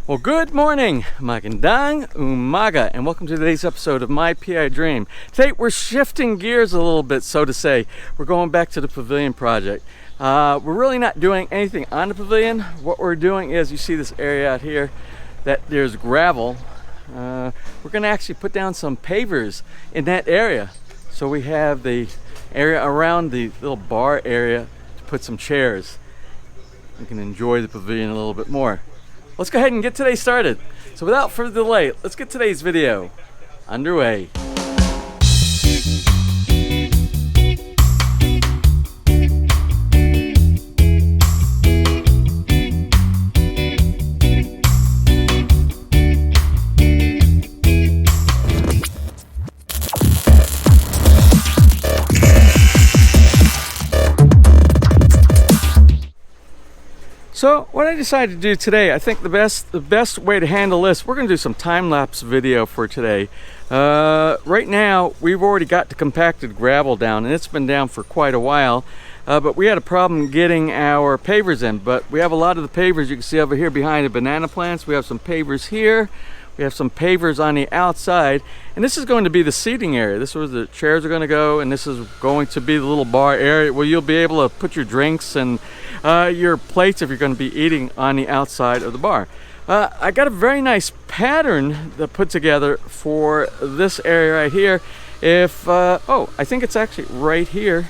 Well, good morning, magandang umaga, and welcome to today's episode of My PI Dream. Today we're shifting gears a little bit, so to say. We're going back to the Pavilion project. We're really not doing anything on the Pavilion. What we're doing is, you see this area out here, that there's gravel. We're going to actually put down some pavers in that area. So we have the area around the little bar area to put some chairs. We can enjoy the Pavilion a little bit more. Let's go ahead and get today started. So without further delay, let's get today's video underway. So what I decided to do today, I think the best way to handle this, we're going to do some time-lapse video for today. Right now, we've already got the compacted gravel down, and it's been down for quite a while. But we had a problem getting our pavers in. But we have a lot of the pavers you can see over here behind the banana plants. We have some pavers here. We have some pavers on the outside, and this is going to be the seating area. This is where the chairs are going to go, and this is going to be the little bar area where you'll be able to put your drinks and your plates if you're going to be eating on the outside of the bar. I got a very nice pattern that put together for this area right here. I think it's actually right here.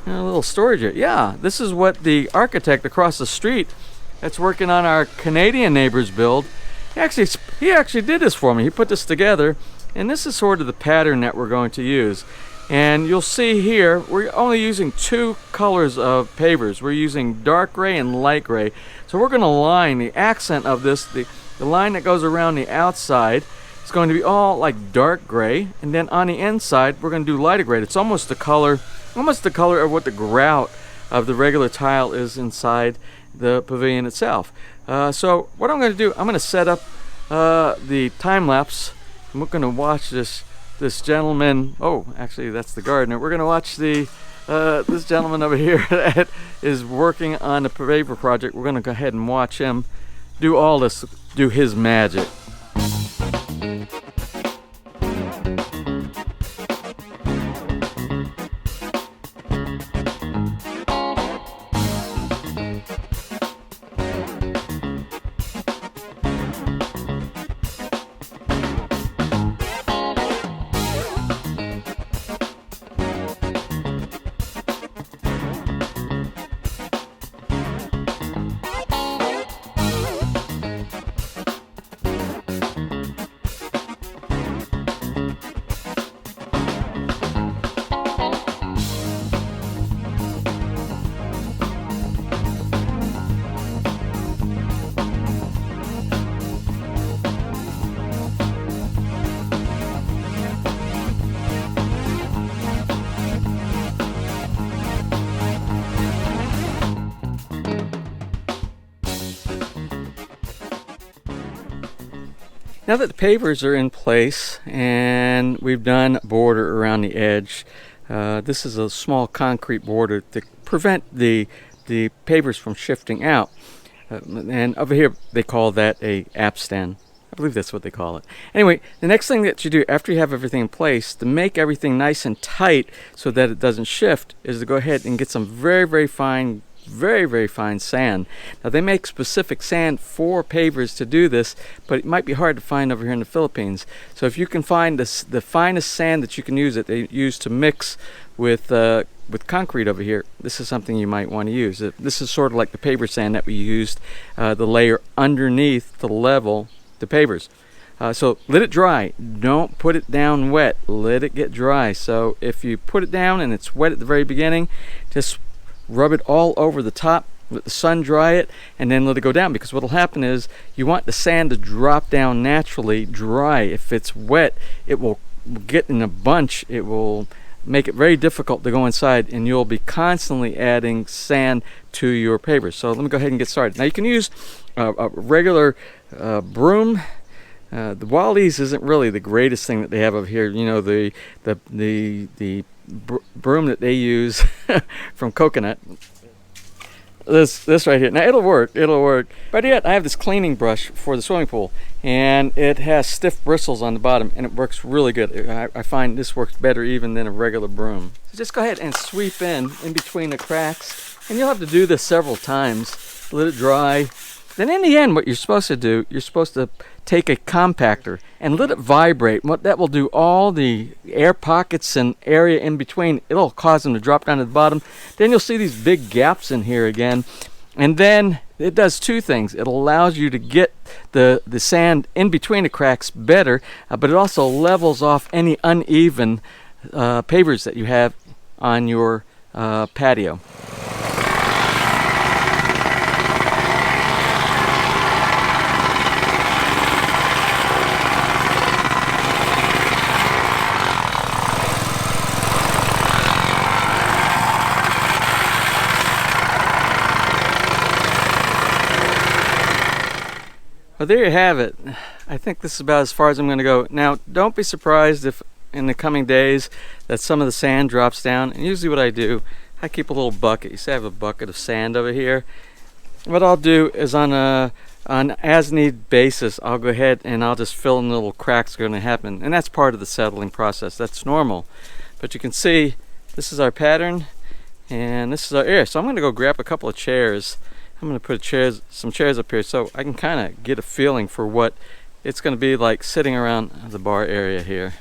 A little storage area. Yeah, this is what the architect across the street that's working on our Canadian neighbors build. He actually did this for me. He put this together, and this is sort of the pattern that we're going to use. And you'll see here, we're only using two colors of pavers. We're using dark gray and light gray. So we're going to line the accent of this, the line that goes around the outside is going to be all like dark gray, and then on the inside we're going to do lighter gray. It's almost the color of what the grout of the regular tile is inside the Pavilion itself. So what I'm going to do, I'm going to set up the time lapse, and we're going to watch this gentleman. Oh, actually that's the gardener. We're going to watch this gentleman over here that is working on the paver project. We're going to go ahead and watch him do all this, do his magic. Now that the pavers are in place and we've done border around the edge, this is a small concrete border to prevent the pavers from shifting out. And over here they call that a app stand. I believe that's what they call it. Anyway, the next thing that you do after you have everything in place to make everything nice and tight so that it doesn't shift is to go ahead and get some very fine sand. Now they make specific sand for pavers to do this, but it might be hard to find over here in the Philippines. So if you can find the finest sand that you can use that they use to mix with concrete over here, this is something you might want to use. This is sort of like the paver sand that we used, the layer underneath to level the pavers. So let it dry. Don't put it down wet. Let it get dry. So if you put it down and it's wet at the very beginning, just rub it all over the top, let the sun dry it, and then let it go down, because what will happen is you want the sand to drop down naturally dry. If it's wet, it will get in a bunch. It will make it very difficult to go inside, and you'll be constantly adding sand to your pavers. So let me go ahead and get started. Now you can use a regular broom. The Wallies isn't really the greatest thing that they have over here. You know, the broom that they use from coconut. this right here. Now it'll work. But yet I have this cleaning brush for the swimming pool, and it has stiff bristles on the bottom, and it works really good. I find this works better even than a regular broom. So just go ahead and sweep in between the cracks, and you'll have to do this several times. Let it dry. Then in the end, what you're supposed to do, you're supposed to take a compactor and let it vibrate. What that will do, all the air pockets and area in between, it'll cause them to drop down to the bottom. Then you'll see these big gaps in here again. And then it does two things. It allows you to get the sand in between the cracks better, but it also levels off any uneven pavers that you have on your patio. Well, there you have it. I think this is about as far as I'm going to go. Now, don't be surprised if in the coming days that some of the sand drops down. And usually what I do, I keep a little bucket. You see I have a bucket of sand over here. What I'll do is on as need basis, I'll go ahead and I'll just fill in the little cracks that are going to happen. And that's part of the settling process. That's normal. But you can see this is our pattern and this is our air. So I'm going to go grab a couple of chairs. I'm going to put some chairs up here so I can kind of get a feeling for what it's going to be like sitting around the bar area here.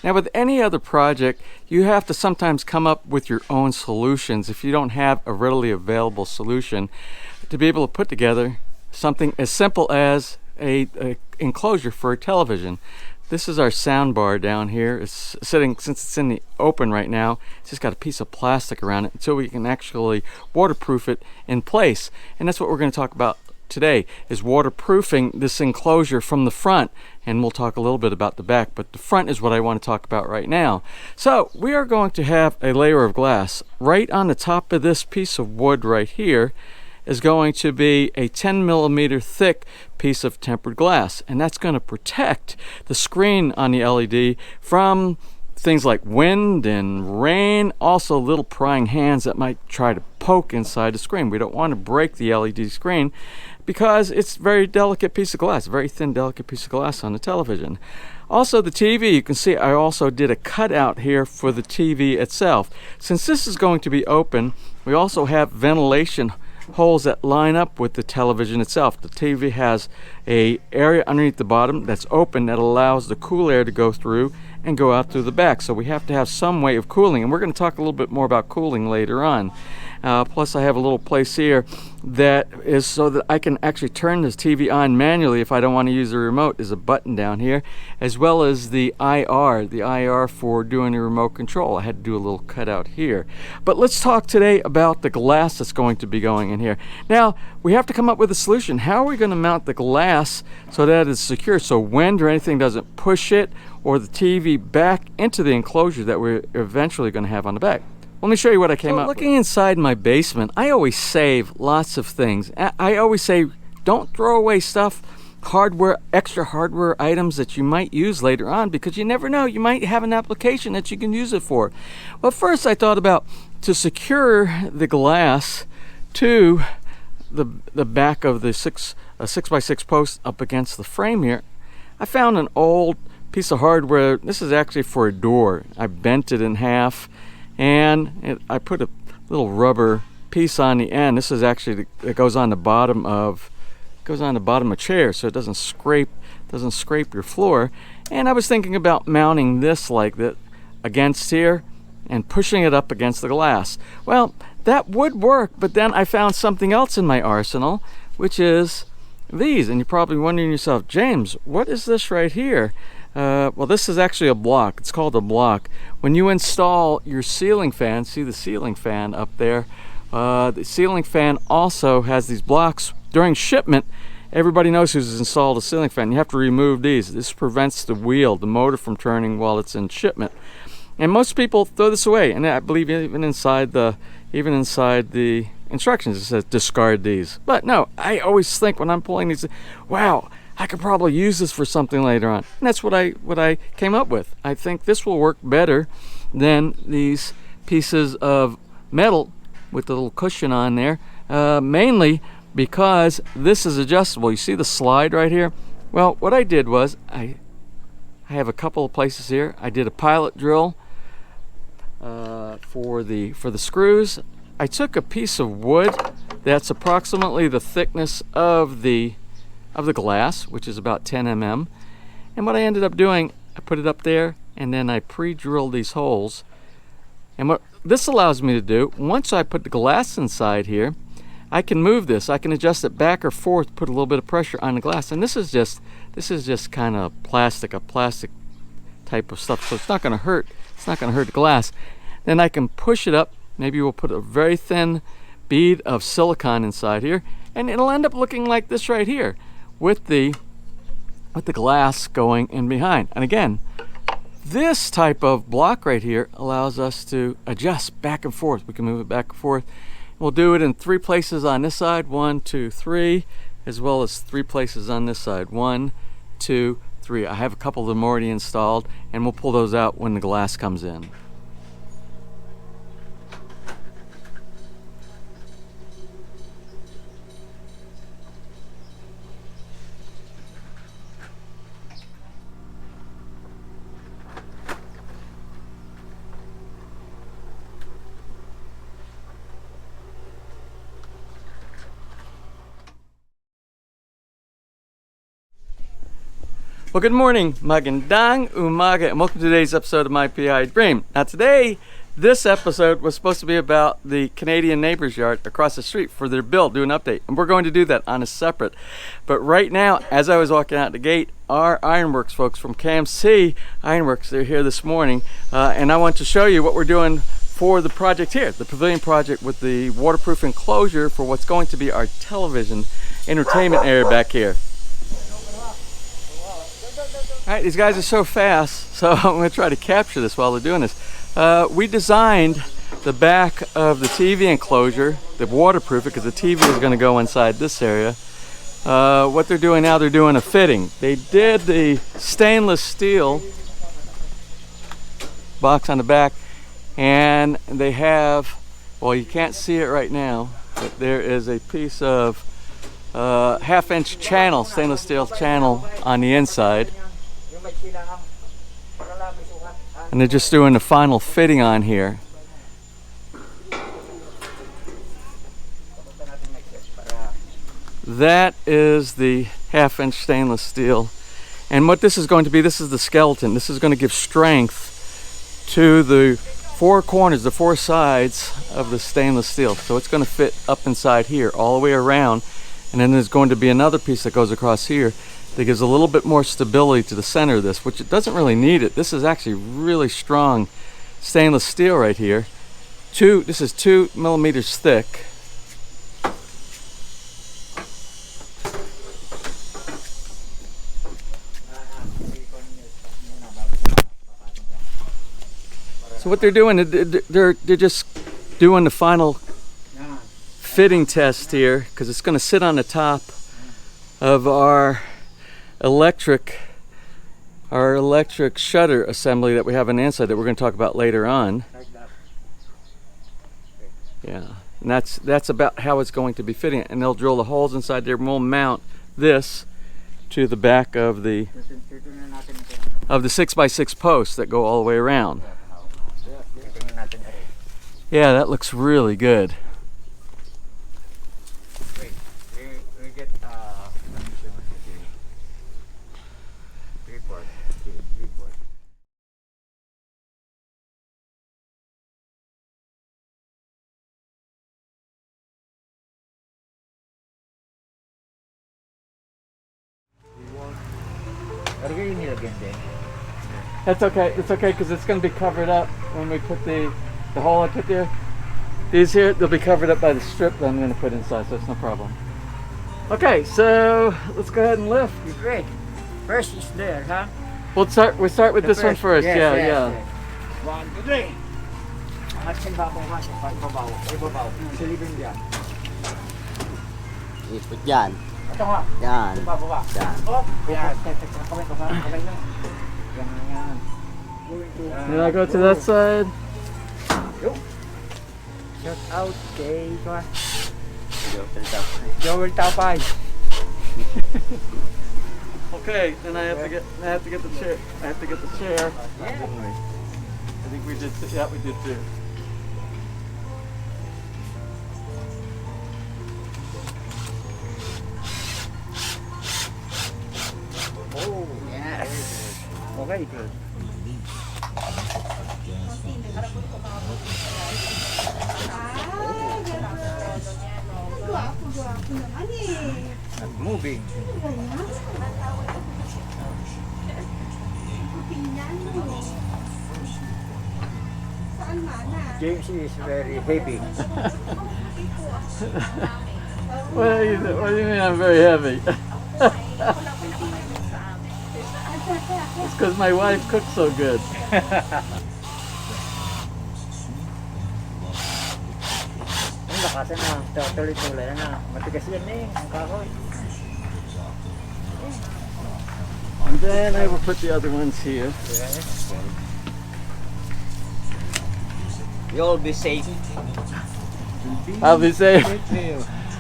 Now with any other project, you have to sometimes come up with your own solutions if you don't have a readily available solution to be able to put together something as simple as a enclosure for a television. This is our sound bar down here. It's sitting, since it's in the open right now, it's just got a piece of plastic around it until we can actually waterproof it in place. And that's what we're going to talk about today, is waterproofing this enclosure from the front. And we'll talk a little bit about the back, but the front is what I want to talk about right now. So we are going to have a layer of glass. Right on the top of this piece of wood right here is going to be a 10 millimeter thick piece of tempered glass, and that's going to protect the screen on the LED from things like wind and rain, also little prying hands that might try to poke inside the screen. We don't want to break the LED screen because it's a very delicate piece of glass, very thin, delicate piece of glass on the television. Also the TV, you can see I also did a cutout here for the TV itself. Since this is going to be open, we also have ventilation holes that line up with the television itself. The TV has a area underneath the bottom that's open that allows the cool air to go through and go out through the back. So we have to have some way of cooling, and we're going to talk a little bit more about cooling later on. Plus I have a little place here that is so that I can actually turn this TV on manually if I don't want to use the remote. There's a button down here, as well as the IR for doing the remote control. I had to do a little cutout here. But let's talk today about the glass that's going to be going in here. Now we have to come up with a solution. How are we going to mount the glass so that it's secure, so wind or anything doesn't push it or the TV back into the enclosure that we're eventually going to have on the back? Let me show you what I came up with. Looking inside my basement, I always save lots of things. I always say, don't throw away stuff, hardware, extra hardware items that you might use later on, because you never know, you might have an application that you can use it for. Well, first I thought about to secure the glass to the back of the 6x6 post up against the frame here. I found an old piece of hardware. This is actually for a door. I bent it in half, and I put a little rubber piece on the end. This is actually, it goes on the bottom of a chair, so it doesn't scrape your floor. And I was thinking about mounting this like that against here and pushing it up against the glass. Well, that would work, but then I found something else in my arsenal, which is these. And you're probably wondering to yourself, James, what is this right here? Well, this is actually a block. It's called a block. When you install your ceiling fan, see the ceiling fan up there, the ceiling fan also has these blocks. During shipment, everybody knows who's installed a ceiling fan. You have to remove these. This prevents the wheel, the motor, from turning while it's in shipment. And most people throw this away, and I believe even inside the instructions it says discard these. But no, I always think when I'm pulling these, wow, I could probably use this for something later on. And that's what I came up with. I think this will work better than these pieces of metal with the little cushion on there, mainly because this is adjustable. You see the slide right here? Well, what I did was I have a couple of places here. I did a pilot drill for the screws. I took a piece of wood that's approximately the thickness of the glass, which is about 10 mm. And what I ended up doing, I put it up there and then I pre-drilled these holes. And what this allows me to do, once I put the glass inside here, I can move this. I can adjust it back or forth, put a little bit of pressure on the glass. And this is just kind of plastic, a plastic type of stuff, so it's not going to hurt. It's not going to hurt the glass. Then I can push it up. Maybe we'll put a very thin bead of silicone inside here, and it'll end up looking like this right here, with the glass going in behind. And again, this type of block right here allows us to adjust back and forth. We can move it back and forth. We'll do it in 3 places on this side, 1, 2, 3, as well as 3 places on this side, 1, 2, 3. I have a couple of them already installed, and we'll pull those out when the glass comes in. Well, good morning, magandang umaga, and welcome to today's episode of My PI Dream. Now today, this episode was supposed to be about the Canadian neighbor's yard across the street for their build, do an update, and we're going to do that on a separate. But right now, as I was walking out the gate, our Ironworks folks from KMC Ironworks, they're here this morning, and I want to show you what we're doing for the project here, the Pavilion project with the waterproof enclosure for what's going to be our television entertainment area back here. Alright, these guys are so fast, so I'm going to try to capture this while they're doing this. We designed the back of the TV enclosure, the waterproof it, because the TV is going to go inside this area. What they're doing now, they're doing a fitting. They did the stainless steel box on the back, and they have, well, you can't see it right now, but there is a piece of half-inch channel, stainless steel channel on the inside. And they're just doing the final fitting on here. That is the half-inch stainless steel. And what this is going to be, this is the skeleton. This is going to give strength to the 4 corners, the 4 sides of the stainless steel. So it's going to fit up inside here, all the way around. And then there's going to be another piece that goes across here that gives a little bit more stability to the center of this, which it doesn't really need it. This is actually really strong stainless steel right here. This is 2 millimeters thick. So what they're doing, they're just doing the final fitting test here, because it's going to sit on the top of our electric shutter assembly that we have on the inside that we're going to talk about later on. Yeah, and that's about how it's going to be fitting. And they'll drill the holes inside there, and we'll mount this to the back of the 6x6 posts that go all the way around. Yeah, that looks really good. That's okay. It's okay because it's going to be covered up when we put the hole I put there. These here, they'll be covered up by the strip that I'm going to put inside, so it's no problem. Okay, so let's go ahead and lift. Great. First is there, huh? We'll start with this one first. Yes, yeah, yes, yeah. Yes. 1, 2, 3. Action babaw. Ibabaw. Silipin diyan. Ikot dyan. Ito nga. Yan. Baba. Yan. Oh, yan. Kamay na. Yan. Then I go to that side. Yo. Shout out kay Joel Tapay. Okay, then I have to get the chair. I have to get the chair. I think we did. Yeah, we did too. Oh, yes. Okay, good. Moving. James is very heavy. What do you mean I'm very heavy? It's because my wife cooks so good. Ang lakasan na, tuloy-tuloy na. Matigas yan ang kahoy. And then I will put the other ones here. You'll be safe. I'll be safe.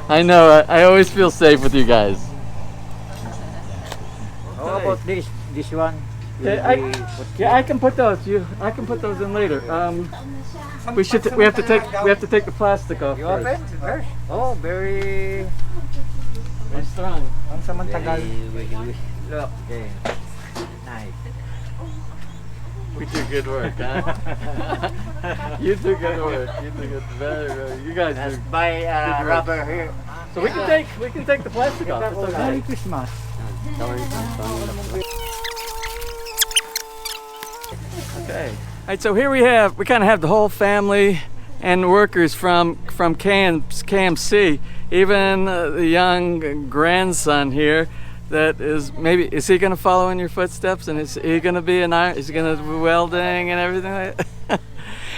I know, I always feel safe with you guys. How about this one? I can put those. I can put those in later. We have to take the plastic off You first. open first? Oh, very strong. ang samantagal. Look, okay. Nice. We do good work, huh? You do good work. You do good, very. You guys Let's do. buy rubber here. So we can take the plastic off. It's okay. Merry Christmas. Okay. All right. So here we kind of have the whole family and workers from KMC, even the young grandson here. That is is he going to follow in your footsteps, and is he going to be is he going to be welding and everything like that?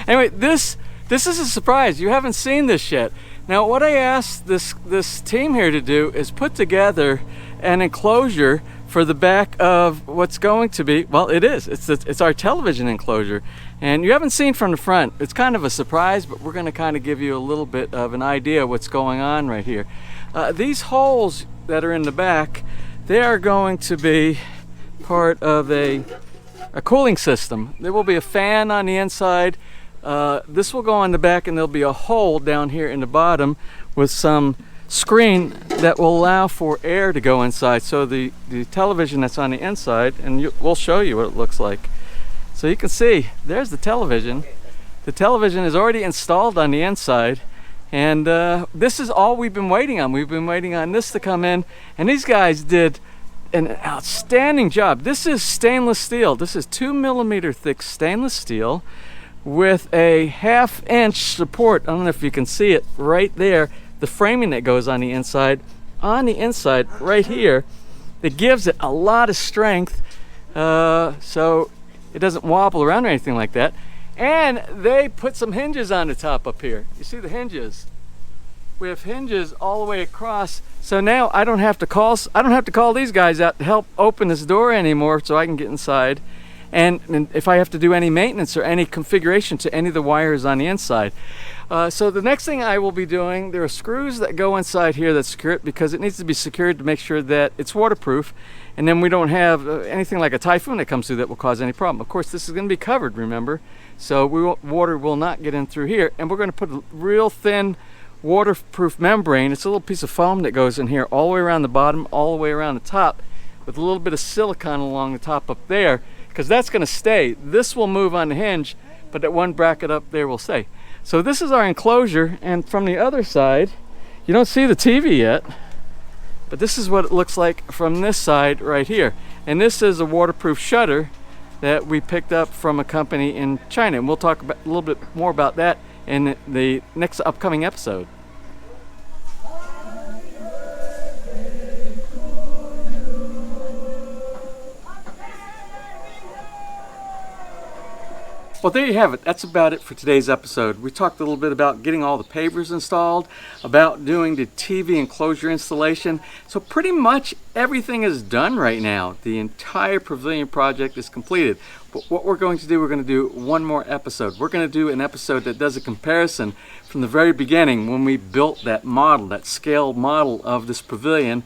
Anyway, this is a surprise. You haven't seen this yet. Now, what I asked this team here to do is put together an enclosure for the back of what's going to be, well, it's our television enclosure, and you haven't seen from the front. It's kind of a surprise, but we're going to kind of give you a little bit of an idea of what's going on right here. These holes that are in the back, they are going to be part of a cooling system. There will be a fan on the inside. This will go on the back, and there'll be a hole down here in the bottom with some screen that will allow for air to go inside. So the television that's on the inside, and we'll show you what it looks like. So you can see, there's the television. The television is already installed on the inside. And this is all we've been waiting on. We've been waiting on this to come in, and these guys did an outstanding job. This is stainless steel. This is 2mm thick stainless steel with a 1/2 inch support. I don't know if you can see it right there. The framing that goes on the inside right here, that gives it a lot of strength, so it doesn't wobble around or anything like that. And they put some hinges on the top up here. You see the hinges? We have hinges all the way across. So now I don't have to call these guys out to help open this door anymore, so I can get inside. And if I have to do any maintenance or any configuration to any of the wires on the inside. So the next thing I will be doing, there are screws that go inside here that secure it, because it needs to be secured to make sure that it's waterproof, and then we don't have anything like a typhoon that comes through that will cause any problem. Of course, this is going to be covered, remember, so water will not get in through here. And we're going to put a real thin waterproof membrane. It's a little piece of foam that goes in here all the way around the bottom, all the way around the top, with a little bit of silicone along the top up there, because that's going to stay. This will move on the hinge, but that one bracket up there will stay. So this is our enclosure, and from the other side, you don't see the TV yet, but this is what it looks like from this side right here. And this is a waterproof shutter that we picked up from a company in China, and we'll talk a little bit more about that in the next upcoming episode. Well, there you have it. That's about it for today's episode. We talked a little bit about getting all the pavers installed, about doing the TV enclosure installation. So pretty much everything is done right now. The entire pavilion project is completed. But what we're going to do, we're going to do one more episode. We're going to do an episode that does a comparison from the very beginning when we built that model, that scale model of this pavilion.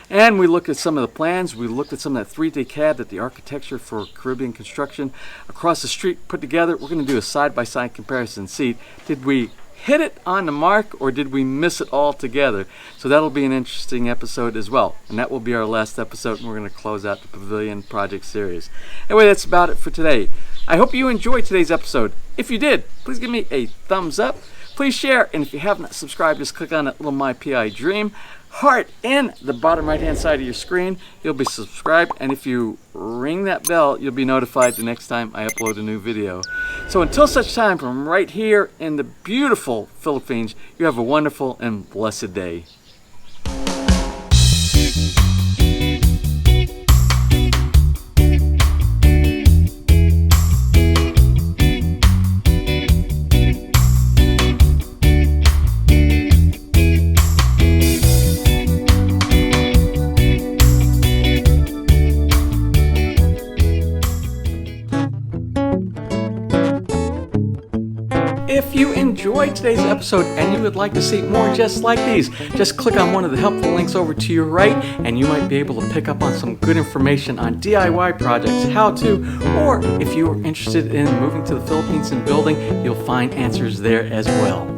And we looked at some of the plans. We looked at some of that 3D CAD that the architecture for Caribbean construction across the street put together. We're going to do a side-by-side comparison. See, did we hit it on the mark or did we miss it altogether? So that'll be an interesting episode as well. And that will be our last episode, and we're going to close out the Pavilion Project series. Anyway, that's about it for today. I hope you enjoyed today's episode. If you did, please give me a thumbs up. Please share, and if you have not subscribed, just click on that little My PI Dream heart in the bottom right hand side of your screen. You'll be subscribed, and if you ring that bell, you'll be notified the next time I upload a new video. So until such time, from right here in the beautiful Philippines, you have a wonderful and blessed day. If you enjoyed today's episode and you would like to see more just like these, just click on one of the helpful links over to your right and you might be able to pick up on some good information on DIY projects, how to, or if you are interested in moving to the Philippines and building, you'll find answers there as well.